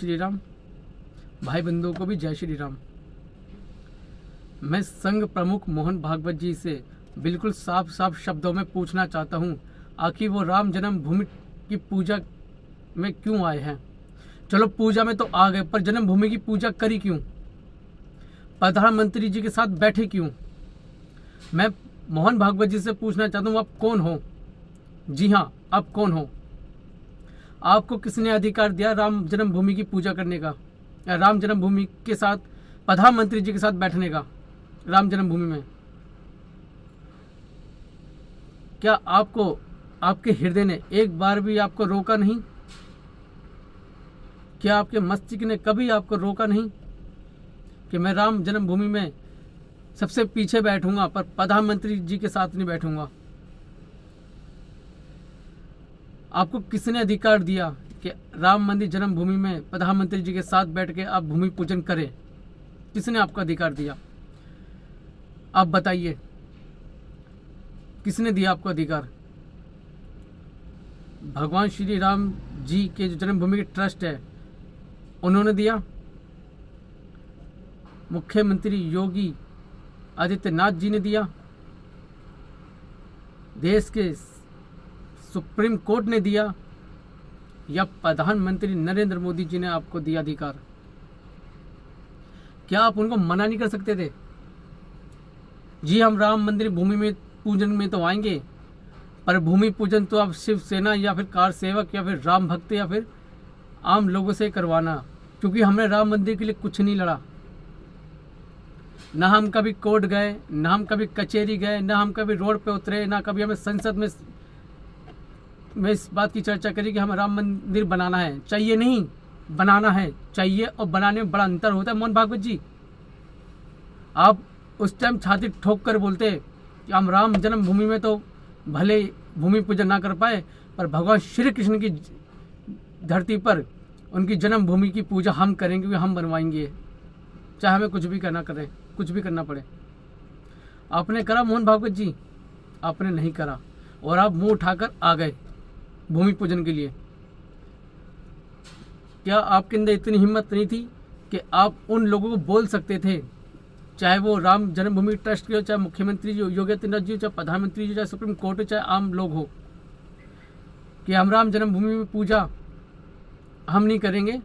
श्री राम। भाई बंधुओं को भी जय श्री राम। मैं संघ प्रमुख मोहन भागवत जी से बिल्कुल साफ साफ शब्दों में पूछना चाहता हूँ, आखिर वो राम जन्मभूमि की पूजा में क्यों आए हैं? चलो पूजा में तो आ गए, पर जन्मभूमि की पूजा करी क्यों? प्रधानमंत्री जी के साथ बैठे क्यों? मैं मोहन भागवत जी से पूछना चाहता हूँ, आप कौन हो? जी हाँ, आप कौन हो? आपको किसने अधिकार दिया राम जन्मभूमि की पूजा करने का, या राम जन्मभूमि के साथ प्रधानमंत्री जी के साथ बैठने का राम जन्मभूमि में? क्या आपको आपके हृदय ने एक बार भी आपको रोका नहीं? क्या आपके मस्तिष्क ने कभी आपको रोका नहीं कि मैं राम जन्मभूमि में सबसे पीछे बैठूंगा, पर प्रधानमंत्री जी के साथ नहीं बैठूंगा? आपको किसने अधिकार दिया कि राम मंदिर जन्मभूमि में प्रधानमंत्री जी के साथ बैठ के आप भूमि पूजन करें? किसने आपको अधिकार दिया? आप बताइए, किसने दिया आपको अधिकार? भगवान श्री राम जी के जो जन्मभूमि के ट्रस्ट है, उन्होंने दिया? मुख्यमंत्री योगी आदित्यनाथ जी ने दिया? देश के सुप्रीम कोर्ट ने दिया? या प्रधानमंत्री नरेंद्र मोदी जी ने आपको दिया अधिकार? क्या आप उनको मना नहीं कर सकते थे? जी, हम राम मंदिर भूमि में पूजन में तो आएंगे, पर भूमि पूजन तो आप शिवसेना या फिर कार सेवक या फिर राम भक्त या फिर आम लोगों से करवाना, क्योंकि हमने राम मंदिर के लिए कुछ नहीं लड़ा। ना हम कभी कोर्ट गए, ना हम कभी कचहरी गए, ना हम कभी रोड पे उतरे, ना कभी हमें संसद में इस बात की चर्चा करी कि हमें राम मंदिर बनाना है। चाहिए नहीं, बनाना है। चाहिए और बनाने में बड़ा अंतर होता है। मोहन भागवत जी, आप उस टाइम छाती ठोक कर बोलते कि हम राम जन्मभूमि में तो भले भूमि पूजन ना कर पाए, पर भगवान श्री कृष्ण की धरती पर उनकी जन्मभूमि की पूजा हम करेंगे, क्योंकि हम बनवाएंगे, चाहे हमें कुछ भी करना पड़े। आपने करा मोहन भागवत जी? आपने नहीं करा, और आप मुंह उठाकर आ गए भूमि पूजन के लिए। क्या आपके अंदर इतनी हिम्मत नहीं थी कि आप उन लोगों को बोल सकते थे, चाहे वो राम जन्मभूमि ट्रस्ट के हो, चाहे मुख्यमंत्री जी योगी आदित्यनाथ जी हो, चाहे प्रधानमंत्री जी, चाहे सुप्रीम कोर्ट हो, चाहे आम लोग हो, कि हम राम जन्मभूमि में पूजा हम नहीं करेंगे?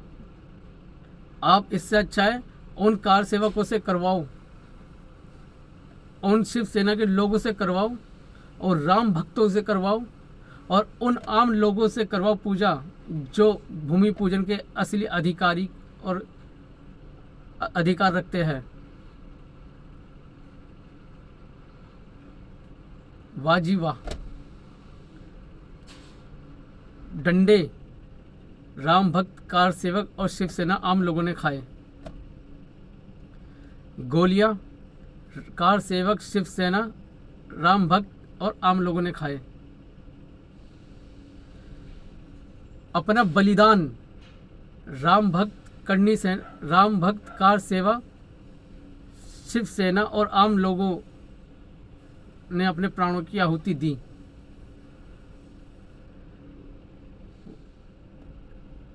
आप इससे अच्छा है उन कार सेवकों से करवाओ, उन शिवसेना के लोगों से करवाओ, और राम भक्तों से करवाओ, और उन आम लोगों से करवाओ पूजा जो भूमि पूजन के असली अधिकारी और अधिकार रखते हैं। वाह जी वाह! डंडे राम भक्त, कार सेवक और शिवसेना आम लोगों ने खाए। गोलियां कार सेवक, शिवसेना, राम भक्त और आम लोगों ने खाए। अपना बलिदान राम भक्त, कार सेवा, शिवसेना और आम लोगों ने अपने प्राणों की आहुति दी।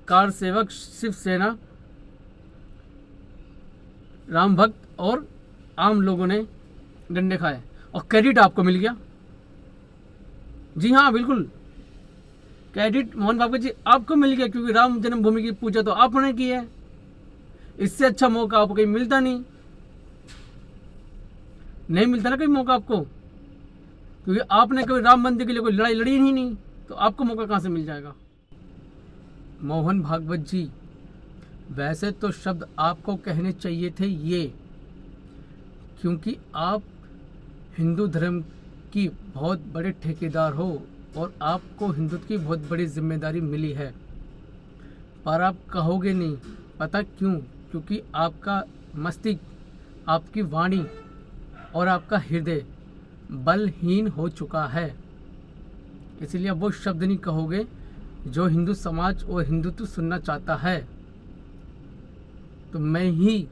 कार सेवक, शिवसेना, राम भक्त और आम लोगों ने डंडे खाए, और क्रेडिट आपको मिल गया। जी हाँ, बिल्कुल क्रेडिट मोहन भागवत जी आपको मिल गया, क्योंकि राम जन्मभूमि की पूजा तो आपने की है। इससे अच्छा मौका आपको कहीं मिलता नहीं मिलता ना कहीं मौका आपको, क्योंकि आपने कभी राम मंदिर के लिए कोई लड़ाई लड़ी ही नहीं, तो आपको मौका कहाँ से मिल जाएगा? मोहन भागवत जी, वैसे तो शब्द आपको कहने चाहिए थे ये, क्योंकि आप हिंदू धर्म की बहुत बड़े ठेकेदार हो और आपको हिंदुत्व की बहुत बड़ी जिम्मेदारी मिली है, पर आप कहोगे नहीं। पता क्यों? क्योंकि आपका मस्तिष्क, आपकी वाणी और आपका हृदय बलहीन हो चुका है, इसलिए अब वो शब्द नहीं कहोगे जो हिंदू समाज और हिंदुत्व सुनना चाहता है। तो मैं ही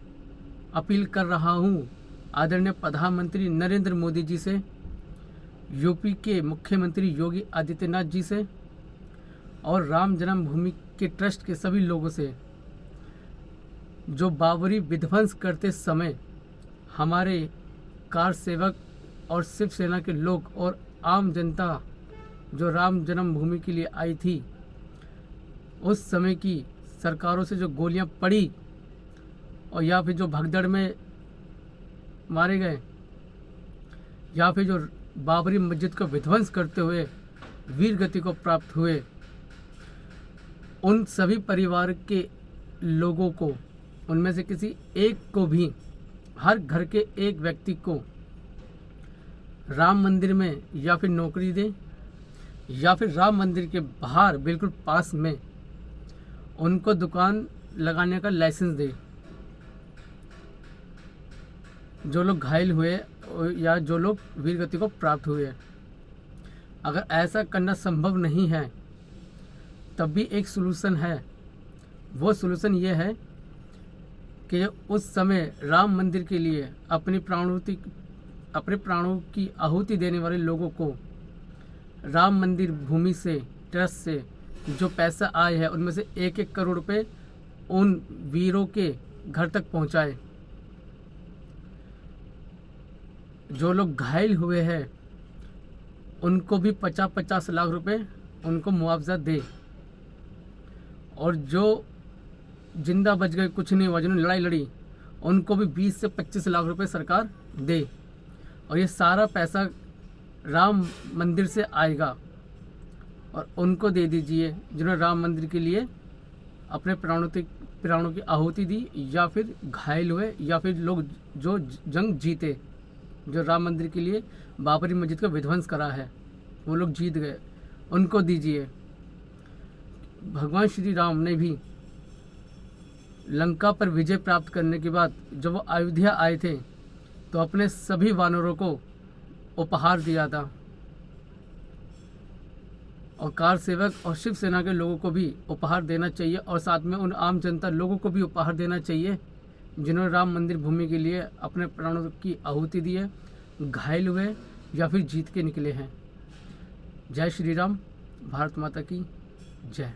अपील कर रहा हूँ आदरणीय प्रधानमंत्री नरेंद्र मोदी जी से, यूपी के मुख्यमंत्री योगी आदित्यनाथ जी से, और राम जन्मभूमि के ट्रस्ट के सभी लोगों से जो बाबरी विध्वंस करते समय हमारे कार सेवक और शिवसेना के लोग और आम जनता जो राम जन्मभूमि के लिए आई थी, उस समय की सरकारों से जो गोलियां पड़ी और या फिर जो भगदड़ में मारे गए या फिर जो बाबरी मस्जिद को विध्वंस करते हुए वीर गति को प्राप्त हुए, उन सभी परिवार के लोगों को, उनमें से किसी एक को भी, हर घर के एक व्यक्ति को राम मंदिर में या फिर नौकरी दें या फिर राम मंदिर के बाहर बिल्कुल पास में उनको दुकान लगाने का लाइसेंस दे। जो लोग घायल हुए या जो लोग वीर गति को प्राप्त हुए, अगर ऐसा करना संभव नहीं है तब भी एक सलूशन है। वो सलूशन ये है कि उस समय राम मंदिर के लिए अपने प्राणों की आहुति देने वाले लोगों को राम मंदिर भूमि से, ट्रस्ट से जो पैसा आए है उनमें से 1-1 करोड़ रुपए उन वीरों के घर तक पहुंचाए। जो लोग घायल हुए हैं उनको भी 50-50 लाख रुपए उनको मुआवजा दे, और जो जिंदा बच गए, कुछ नहीं हुआ, जिन्होंने लड़ाई लड़ी, उनको भी 20 से 25 लाख रुपए सरकार दे। और ये सारा पैसा राम मंदिर से आएगा और उनको दे दीजिए जिन्होंने राम मंदिर के लिए अपने प्राणों की आहुति दी या फिर घायल हुए या फिर लोग जो जंग जीते, जो राम मंदिर के लिए बाबरी मस्जिद का विध्वंस करा है, वो लोग जीत गए, उनको दीजिए। भगवान श्री राम ने भी लंका पर विजय प्राप्त करने के बाद जब वो अयोध्या आए थे तो अपने सभी वानरों को उपहार दिया था, और कार सेवक और शिवसेना के लोगों को भी उपहार देना चाहिए, और साथ में उन आम जनता लोगों को भी उपहार देना चाहिए जिन्होंने राम मंदिर भूमि के लिए अपने प्राणों की आहुति दी है, घायल हुए या फिर जीत के निकले हैं। जय श्री राम। भारत माता की जय।